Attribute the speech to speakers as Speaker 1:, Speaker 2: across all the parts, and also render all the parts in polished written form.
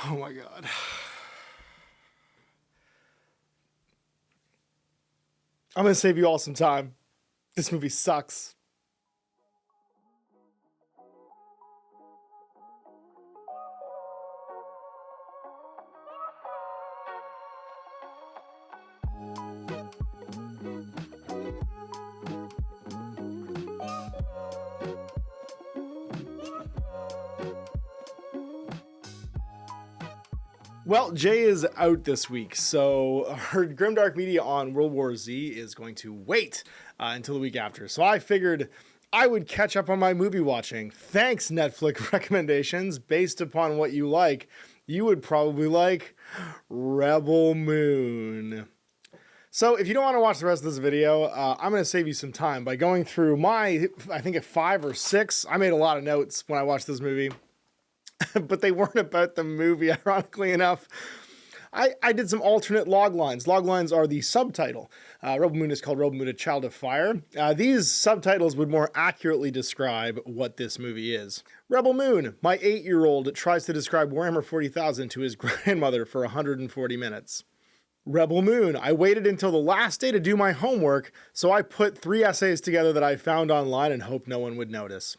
Speaker 1: Oh my God. I'm going to save you all some time. This movie sucks. Well, Jay is out this week, so our Grimdark Media on World War Z is going to wait until the week after. So I figured I would catch up on my movie watching. Thanks, Netflix recommendations. Based upon what you like, you would probably like Rebel Moon. So if you don't want to watch the rest of this video, I'm going to save you some time by going through my, I think at 5 or 6, I made a lot of notes when I watched this movie. But they weren't about the movie, ironically enough. I did some alternate log lines. Log lines are the subtitle. Rebel Moon is called Rebel Moon, A Child of Fire. These subtitles would more accurately describe what this movie is. Rebel Moon, my 8-year-old tries to describe Warhammer 40,000 to his grandmother for 140 minutes. Rebel Moon, I waited until the last day to do my homework, so I put 3 essays together that I found online and hoped no one would notice.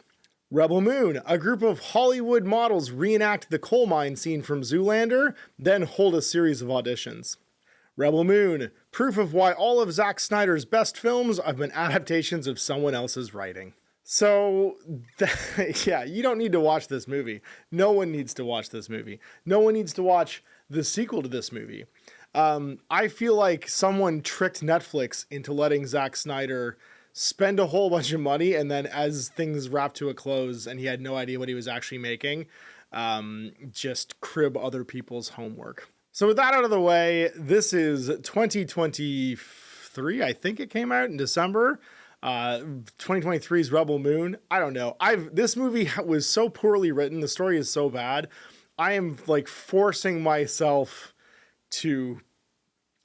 Speaker 1: Rebel Moon, a group of Hollywood models reenact the coal mine scene from Zoolander, then hold a series of auditions. Rebel Moon, proof of why all of Zack Snyder's best films have been adaptations of someone else's writing. So, yeah, you don't need to watch this movie. No one needs to watch this movie. No one needs to watch the sequel to this movie. I feel like someone tricked Netflix into letting Zack Snyder spend a whole bunch of money, and then as things wrapped to a close and he had no idea what he was actually making, just crib other people's homework. So with that out of the way, this is 2023. I think it came out in December. 2023's Rebel Moon. I don't know. This movie was so poorly written. The story is so bad. I am like forcing myself to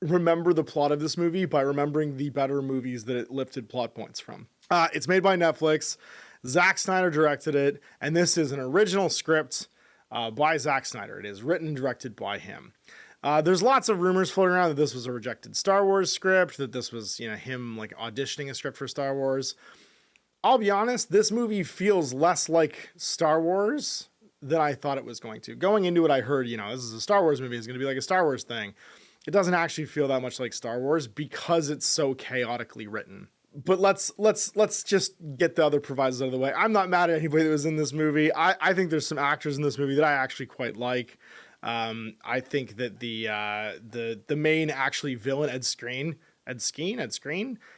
Speaker 1: remember the plot of this movie by remembering the better movies that it lifted plot points from. It's made by Netflix. Zack Snyder directed it, and this is an original script by Zack Snyder. It is written and directed by him. There's lots of rumors floating around that this was a rejected Star Wars script, that this was, him like auditioning a script for Star Wars. I'll be honest, this movie feels less like Star Wars than I thought it was going to. Going into it, I heard, this is a Star Wars movie. It's going to be like a Star Wars thing. It doesn't actually feel that much like Star Wars because it's so chaotically written. But let's just get the other provisos out of the way. I'm not mad at anybody that was in this movie. I think there's some actors in this movie that I actually quite like. I think that the main actually villain, Ed Skrein,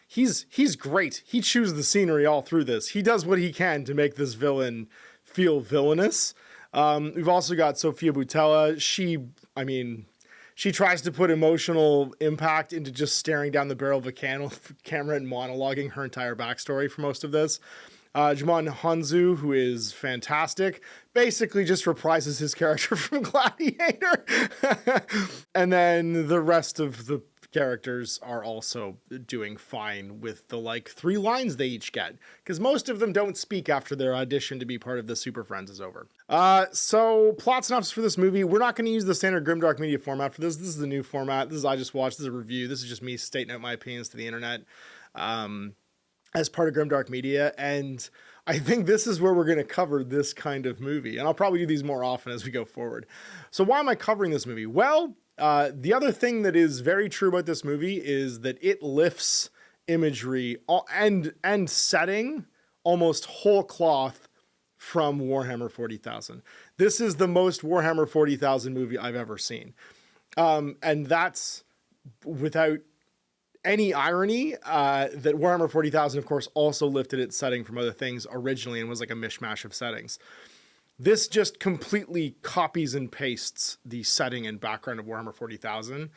Speaker 1: he's great. He chews the scenery all through this. He does what he can to make this villain feel villainous. We've also got Sofia Boutella. She tries to put emotional impact into just staring down the barrel of a camera and monologuing her entire backstory for most of this. Djimon Hounsou, who is fantastic, basically just reprises his character from Gladiator. And then the rest of the characters are also doing fine with the 3 lines they each get, because most of them don't speak after their audition to be part of the Super Friends is over. So plot synopsis for this movie. We're not going to use the standard Grimdark Media format for this. This is the new format. This is I Just Watched. This is a review. This is just me stating out my opinions to the internet as part of Grimdark Media. And I think this is where we're going to cover this kind of movie. And I'll probably do these more often as we go forward. So why am I covering this movie? Well, the other thing that is very true about this movie is that it lifts imagery and setting almost whole cloth from Warhammer 40,000. This is the most Warhammer 40,000 movie I've ever seen. And that's without any irony, that Warhammer 40,000, of course, also lifted its setting from other things originally and was like a mishmash of settings. This just completely copies and pastes the setting and background of Warhammer 40,000.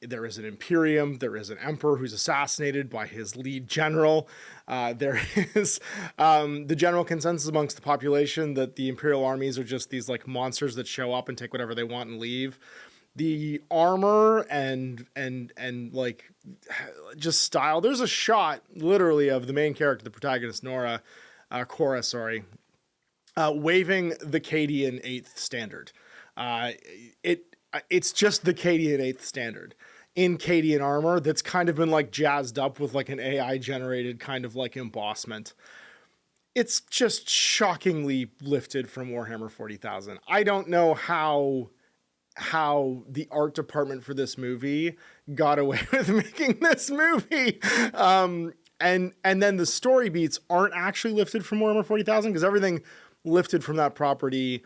Speaker 1: There is an Imperium. There is an Emperor who's assassinated by his lead general. There is the general consensus amongst the population that the Imperial armies are just these monsters that show up and take whatever they want and leave. The armor and just style. There's a shot literally of the main character, the protagonist, Cora, waving the Cadian 8th standard. Uh, it's just the Cadian 8th standard in Cadian armor that's kind of been like jazzed up with like an AI generated kind of like embossment. It's just shockingly lifted from Warhammer 40,000. I don't know how the art department for this movie got away with making this movie. And then the story beats aren't actually lifted from Warhammer 40,000, because everything lifted from that property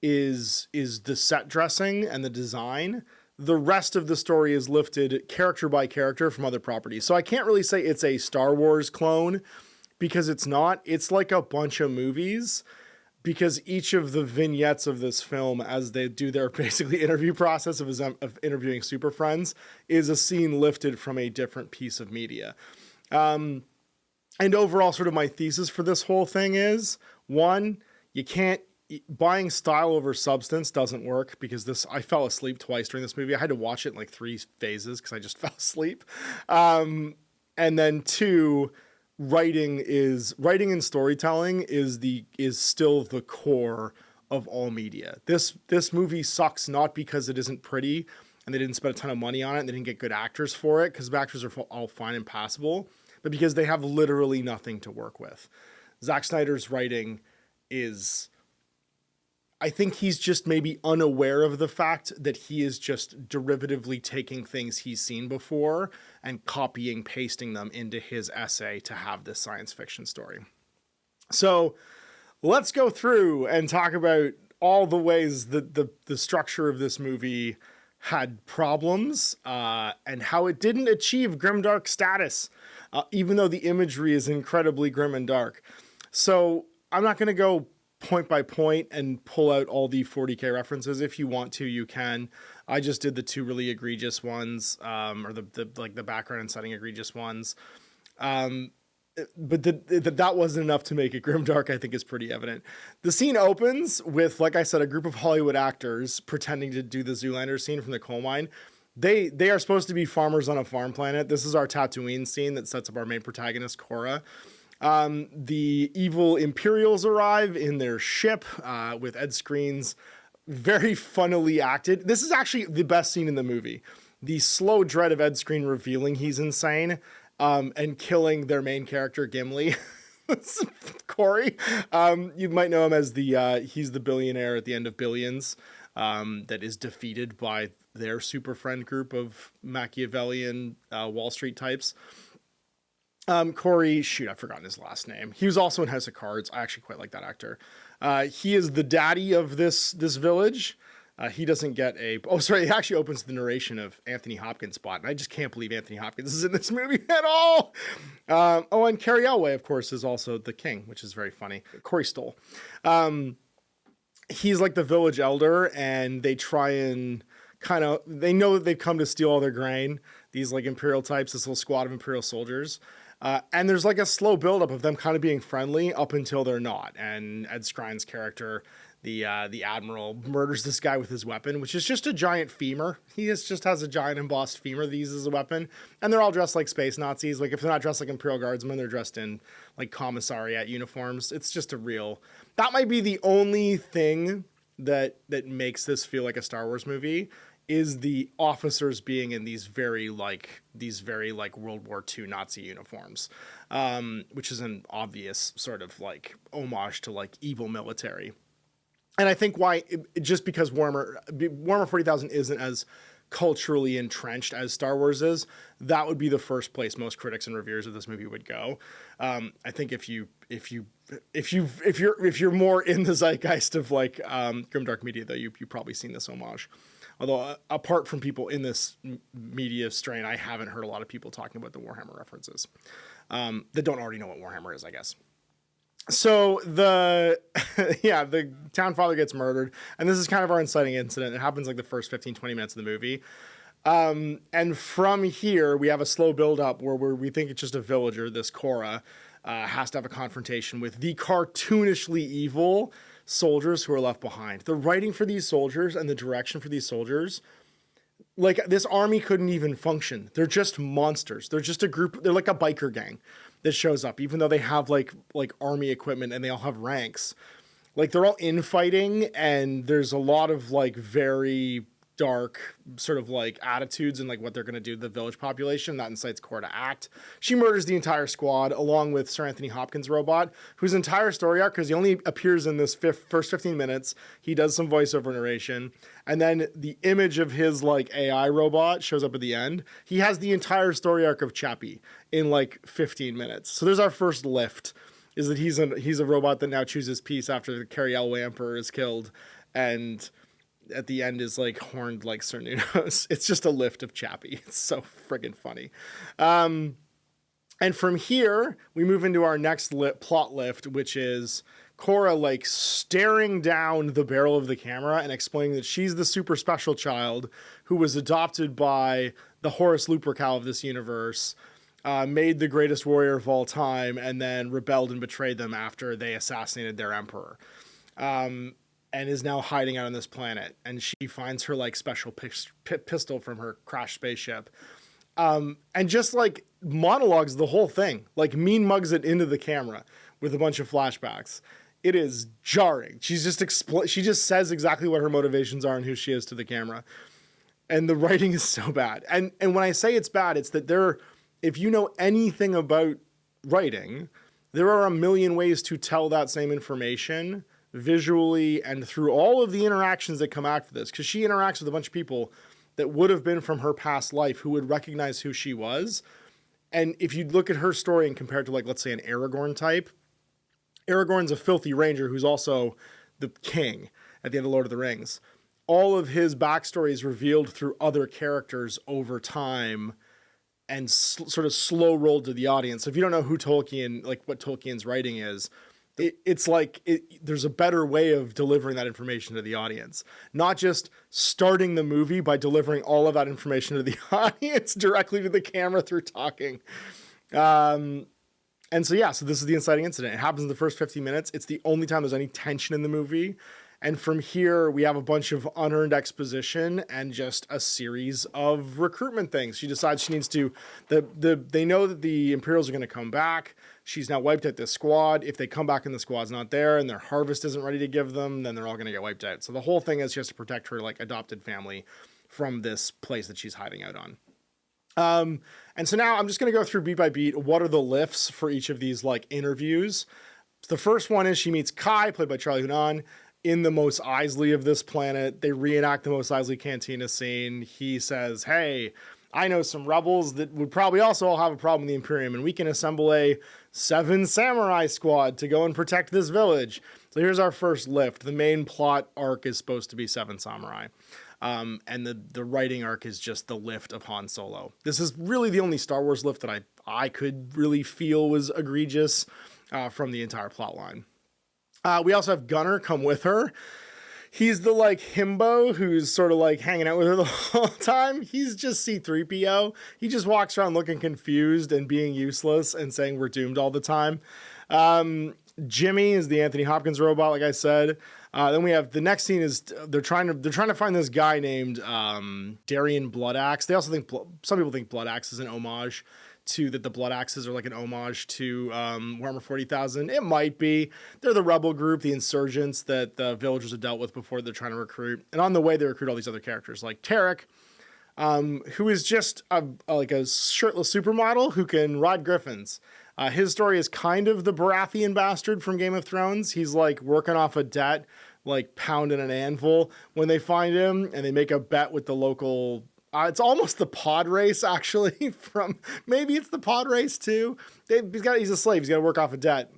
Speaker 1: is the set dressing and the design. The rest of the story is lifted character by character from other properties. So I can't really say it's a Star Wars clone, because it's not. It's like a bunch of movies, because each of the vignettes of this film, as they do their basically interview process of interviewing Super Friends, is a scene lifted from a different piece of media. And overall, sort of my thesis for this whole thing is, one, buying style over substance doesn't work, because I fell asleep twice during this movie. I had to watch it in like 3 phases because I just fell asleep. And then two, writing and storytelling is still the core of all media. This movie sucks not because it isn't pretty and they didn't spend a ton of money on it and they didn't get good actors for it, because the actors are all fine and passable, but because they have literally nothing to work with. Zack Snyder's writing is, I think he's just maybe unaware of the fact that he is just derivatively taking things he's seen before and copying, pasting them into his essay to have this science fiction story. So let's go through and talk about all the ways that the structure of this movie had problems, and how it didn't achieve grimdark status, even though the imagery is incredibly grim and dark. So I'm not going to go point by point and pull out all the 40K references. If you want to, you can. I just did the 2 really egregious ones, or the background and setting egregious ones. But that wasn't enough to make it grimdark, I think is pretty evident. The scene opens with, like I said, a group of Hollywood actors pretending to do the Zoolander scene from the coal mine. They are supposed to be farmers on a farm planet. This is our Tatooine scene that sets up our main protagonist, Korra. The evil Imperials arrive in their ship, with Ed Skrein's very funnily acted. This is actually the best scene in the movie. The slow dread of Ed Skrein revealing he's insane, and killing their main character, Gimli, Corey. You might know him as he's the billionaire at the end of Billions, that is defeated by their super friend group of Machiavellian, Wall Street types. Corey, I've forgotten his last name. He was also in House of Cards. I actually quite like that actor. He is the daddy of this village. He doesn't get it actually opens the narration of Anthony Hopkins' spot, and I just can't believe Anthony Hopkins is in this movie at all. And Carrie Elway, of course, is also the king, which is very funny. Corey Stoll. He's like the village elder, and they try and they know that they've come to steal all their grain. These like Imperial types, this little squad of Imperial soldiers. And there's like a slow buildup of them kind of being friendly up until they're not. And Ed Skrein's character, the Admiral, murders this guy with his weapon, which is just a giant femur. He just has a giant embossed femur that he uses as a weapon. And they're all dressed like space Nazis. Like if they're not dressed like Imperial Guardsmen, they're dressed in like commissariat uniforms. It's just that might be the only thing that makes this feel like a Star Wars movie, is the officers being in these very World War II Nazi uniforms, which is an obvious sort of like homage to like evil military. And I think just because Warhammer 40,000 isn't as culturally entrenched as Star Wars is, that would be the first place most critics and reviewers of this movie would go. I think if you're more in the zeitgeist of like Grimdark Media, though, you've probably seen this homage. Although apart from people in this media strain, I haven't heard a lot of people talking about the Warhammer references that don't already know what Warhammer is, I guess. So the town father gets murdered, and this is kind of our inciting incident. It happens like the first 15, 20 minutes of the movie. And from here, we have a slow build up where we think it's just a villager, this Korra, has to have a confrontation with the cartoonishly evil soldiers who are left behind. The writing for these soldiers and the direction for these soldiers, like this army couldn't even function. They're just monsters. They're just a group. They're like a biker gang that shows up, even though they have like army equipment and they all have ranks. like they're all infighting, and there's a lot of like very dark sort of like attitudes and like what they're going to do to the village population. That incites Cora to act. She murders the entire squad along with Sir Anthony Hopkins' robot, whose entire story arc, because he only appears in this first 15 minutes, he does some voiceover narration, and then the image of his like AI robot shows up at the end. He has the entire story arc of Chappie in like 15 minutes. So there's our first lift, is that he's a robot that now chooses peace after the Carrie Elway Emperor is killed, and at the end is like horned like Sir Nunos. It's just a lift of Chappie. It's so friggin' funny. And from here, we move into our next plot lift, which is Cora like staring down the barrel of the camera and explaining that she's the super special child who was adopted by the Horus Lupercal of this universe, made the greatest warrior of all time, and then rebelled and betrayed them after they assassinated their emperor. And is now hiding out on this planet. And she finds her like special pistol from her crashed spaceship. And just like monologues the whole thing, like mean mugs it into the camera with a bunch of flashbacks. It is jarring. She just says exactly what her motivations are and who she is to the camera. And the writing is so bad. And when I say it's bad, it's that if you know anything about writing, there are a million ways to tell that same information visually and through all of the interactions that come after this, because she interacts with a bunch of people that would have been from her past life who would recognize who she was. And if you look at her story and compare it to, like, let's say an Aragorn type, Aragorn's a filthy ranger who's also the king at the end of Lord of the Rings. All of his backstory is revealed through other characters over time and sort of slow rolled to the audience. So if you don't know who Tolkien, like what Tolkien's writing is, it's like there's a better way of delivering that information to the audience, not just starting the movie by delivering all of that information to the audience directly to the camera through talking. And so this is the inciting incident. It happens in the first 15 minutes. It's the only time there's any tension in the movie. And from here, we have a bunch of unearned exposition and just a series of recruitment things. She decides she needs to, they know that the Imperials are going to come back. She's now wiped out this squad. If they come back and the squad's not there and their harvest isn't ready to give them, then they're all going to get wiped out. So the whole thing is she has to protect her like adopted family from this place that she's hiding out on. And so now I'm just going to go through beat by beat. What are the lifts for each of these like interviews? The first one is she meets Kai, played by Charlie Hunnam, in the Mos Eisley of this planet. They reenact the Mos Eisley Cantina scene. He says, hey, I know some rebels that would probably also all have a problem with the Imperium, and we can assemble a 7 samurai squad to go and protect this village. So here's our first lift. The main plot arc is supposed to be 7 samurai. And the writing arc is just the lift of Han Solo. This is really the only Star Wars lift that I could really feel was egregious from the entire plot line. We also have Gunnar come with her. He's the like himbo who's sort of like hanging out with her the whole time. He's just C-3PO. He just walks around looking confused and being useless and saying we're doomed all the time. Jimmy is the Anthony Hopkins robot, like I said. Then we have the next scene is they're trying to find this guy named Darian Bloodaxe. They also think some people think Bloodaxe is an homage to that the Blood Axes are like an homage to Warhammer 40,000. It might be. They're the rebel group, the insurgents that the villagers have dealt with before they're trying to recruit. And on the way, they recruit all these other characters like Tarek, who is just like a shirtless supermodel who can ride griffins. His story is kind of the Baratheon bastard from Game of Thrones. He's like working off a debt, like pounding an anvil when they find him, and they make a bet with the local. It's almost the pod race, actually. Maybe it's the pod race too. He's a slave. He's got to work off a debt,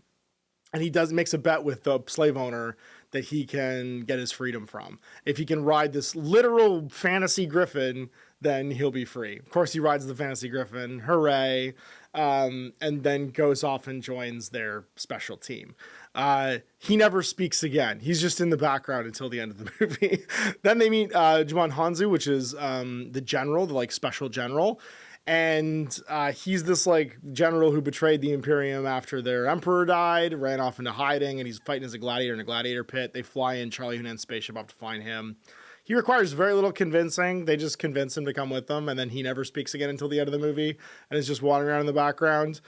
Speaker 1: and he makes a bet with the slave owner that he can get his freedom from. If he can ride this literal fantasy griffin, then he'll be free. Of course, he rides the fantasy griffin. Hooray! And then goes off and joins their special team. He never speaks again. He's just in the background until the end of the movie. Then they meet Jumon Hanzu, which is the general, the like special general. And he's this like general who betrayed the Imperium after their emperor died, ran off into hiding, and he's fighting as a gladiator in a gladiator pit. They fly in Charlie Hunnam's spaceship up to find him. He requires very little convincing. They just convince him to come with them, and then he never speaks again until the end of the movie, and is just wandering around in the background.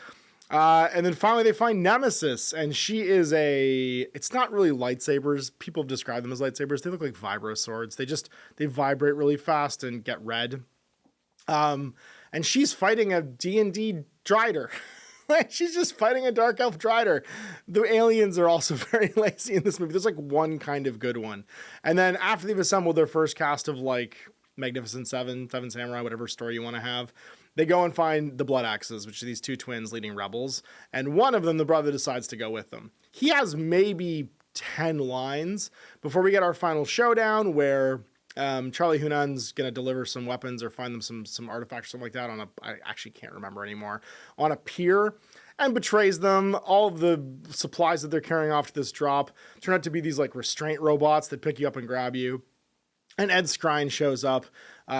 Speaker 1: And then finally they find Nemesis, and she is it's not really lightsabers. People have described them as lightsabers. They look like vibro swords. They vibrate really fast and get red. And she's fighting a D&D Drider. She's just fighting a Dark Elf Drider. The aliens are also very lazy in this movie. There's like one kind of good one. And then after they've assembled their first cast of like Magnificent Seven, Seven Samurai, whatever story you want to have, they go and find the Blood Axes, which are these two twins leading rebels. And one of them, the brother, decides to go with them. He has maybe 10 lines before we get our final showdown where Charlie Hunan's going to deliver some weapons or find them some artifacts or something like that I actually can't remember anymore, on a pier, and betrays them. All of the supplies that they're carrying off to this drop turn out to be these like restraint robots that pick you up and grab you. And Ed Skrein shows up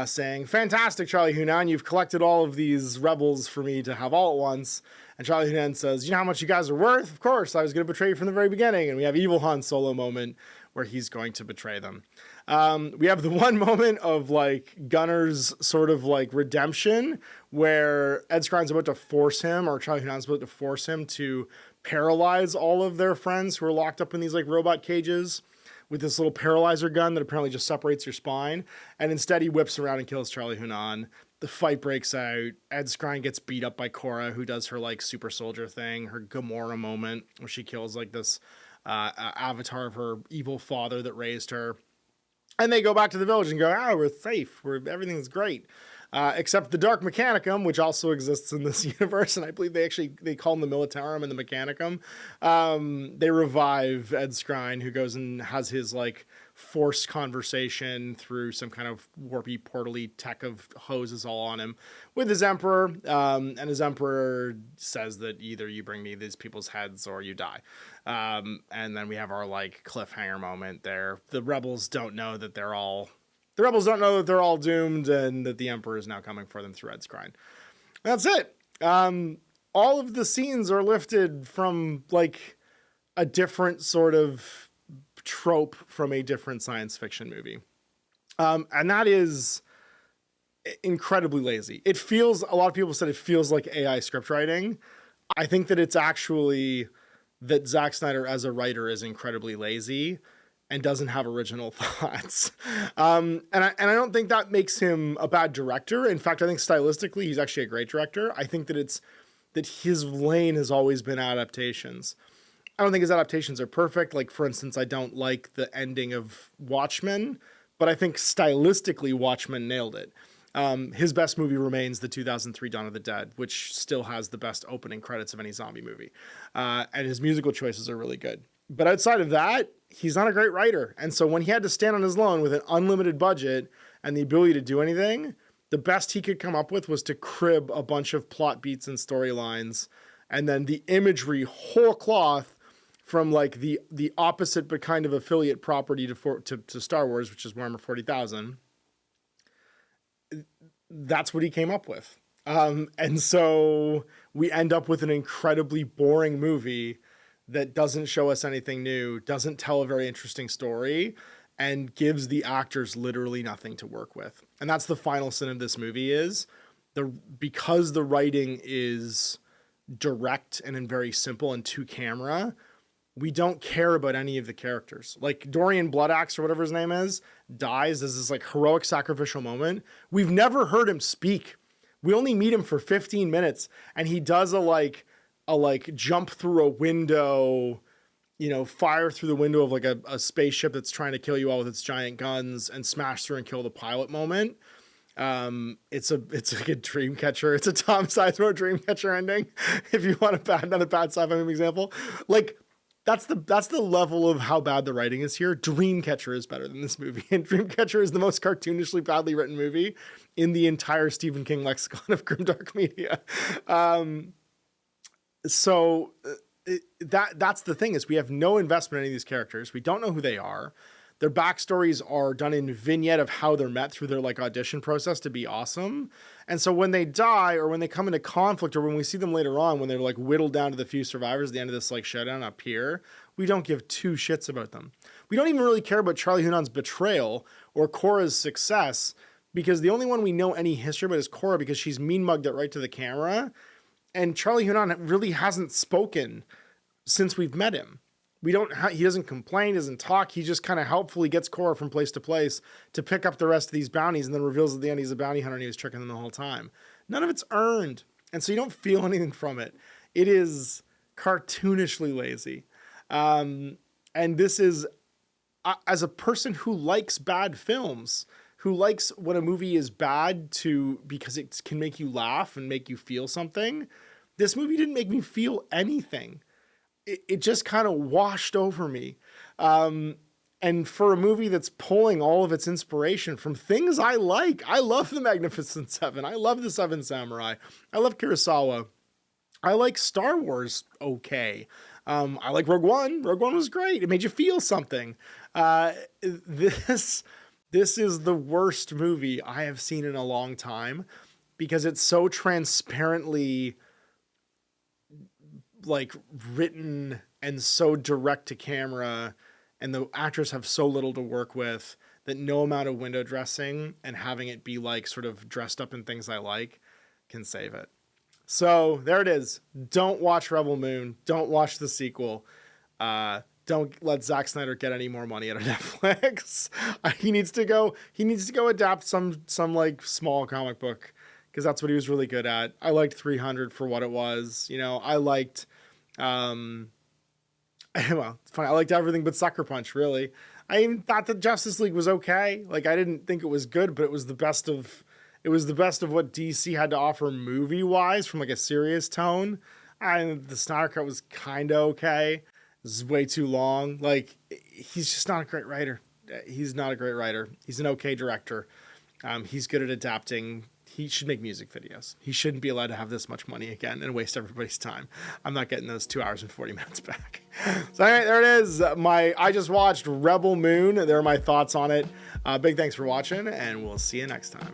Speaker 1: saying, "Fantastic, Charlie Hunan, you've collected all of these rebels for me to have all at once." And Charlie Hunan says, "You know how much you guys are worth? Of course, I was going to betray you from the very beginning." And we have Evil Han Solo moment where he's going to betray them. We have the one moment of like Gunner's sort of like redemption where Ed Skrein's about to force him, or Charlie Hunan's about to force him to paralyze all of their friends who are locked up in these like robot cages with this little paralyzer gun that apparently just separates your spine. And instead he whips around and kills Charlie Hunan. The fight breaks out. Ed Skrein gets beat up by Korra, who does her like super soldier thing, her Gamora moment where she kills like this avatar of her evil father that raised her. And they go back to the village and go, we're safe. Everything's great. Except the Dark Mechanicum, which also exists in this universe. And I believe they call them the Militarum and the Mechanicum. They revive Ed Skrein, who goes and has his like forced conversation through some kind of warpy portally tech of hoses all on him with his emperor. And his emperor says that either you bring me these people's heads or you die. And then we have our like cliffhanger moment there. The rebels don't know that they're all doomed and that the Emperor is now coming for them through Ed Skrein. That's it. All of the scenes are lifted from like a different sort of trope from a different science fiction movie. And that is incredibly lazy. A lot of people said it feels like AI script writing. I think that it's actually that Zack Snyder as a writer is incredibly lazy and doesn't have original thoughts. And I don't think that makes him a bad director. In fact, I think stylistically, he's actually a great director. I think that his lane has always been adaptations. I don't think his adaptations are perfect. Like, for instance, I don't like the ending of Watchmen, but I think stylistically Watchmen nailed it. His best movie remains the 2003 Dawn of the Dead, which still has the best opening credits of any zombie movie. And his musical choices are really good. But outside of that, he's not a great writer. And so when he had to stand on his own with an unlimited budget and the ability to do anything, the best he could come up with was to crib a bunch of plot beats and storylines, and then the imagery whole cloth from like the opposite but kind of affiliate property to Star Wars, which is Warhammer 40,000. That's what he came up with. And so we end up with an incredibly boring movie that doesn't show us anything new, doesn't tell a very interesting story, and gives the actors literally nothing to work with. And that's the final sin of this movie because the writing is direct and very simple and to camera, we don't care about any of the characters. Like Dorian Bloodaxe or whatever his name is dies as this like heroic sacrificial moment. We've never heard him speak. We only meet him for 15 minutes and he does a jump through a window, fire through the window of like a spaceship that's trying to kill you all with its giant guns and smash through and kill the pilot moment. It's like a dream catcher. It's a Tom Sizemore dream catcher ending. If you want another bad sci-fi movie example, like that's the level of how bad the writing is here. Dreamcatcher is better than this movie, and Dreamcatcher is the most cartoonishly badly written movie in the entire Stephen King lexicon of Grimdark Media. So that's the thing, is we have no investment in any of these characters. We don't know who they are. Their backstories are done in vignette of how they're met through their like audition process to be awesome. And so when they die or when they come into conflict or when we see them later on, when they're like whittled down to the few survivors at the end of this like showdown up here, we don't give two shits about them. We don't even really care about Charlie Hunan's betrayal or Korra's success, because the only one we know any history about is Korra, because she's mean mugged it right to the camera. And Charlie Hunnam really hasn't spoken since we've met him. He doesn't complain, doesn't talk. He just kind of helpfully gets Cora from place to place to pick up the rest of these bounties, and then reveals at the end he's a bounty hunter and he was tricking them the whole time. None of it's earned. And so you don't feel anything from it. It is cartoonishly lazy. And this is, as a person who likes bad films, who likes when a movie is bad because it can make you laugh and make you feel something, this movie didn't make me feel anything. It just kind of washed over me. And for a movie that's pulling all of its inspiration from things I like, I love The Magnificent Seven. I love The Seven Samurai. I love Kurosawa. I like Star Wars okay. I like Rogue One. Rogue One was great. It made you feel something. This is the worst movie I have seen in a long time because it's so transparently like written and so direct to camera, and the actors have so little to work with that no amount of window dressing and having it be like sort of dressed up in things I like can save it. So there it is. Don't watch Rebel Moon. Don't watch the sequel. Don't let Zack Snyder get any more money out of Netflix. He needs to go adapt some like small comic book, because that's what he was really good at. I liked 300 for what it was. You know, I liked, well, it's funny. I liked everything but Sucker Punch, really. I even thought that Justice League was okay. Like, I didn't think it was good, but it was the best of what DC had to offer movie-wise from like a serious tone. And the Snyder Cut was kind of okay. This is way too long. Like, he's just not a great writer. He's not a great writer. He's an okay director. He's good at adapting. He should make music videos. He shouldn't be allowed to have this much money again and waste everybody's time. I'm not getting those 2 hours and 40 minutes back. So anyway, there it is. I just watched Rebel Moon. There are my thoughts on it. Big thanks for watching, and we'll see you next time.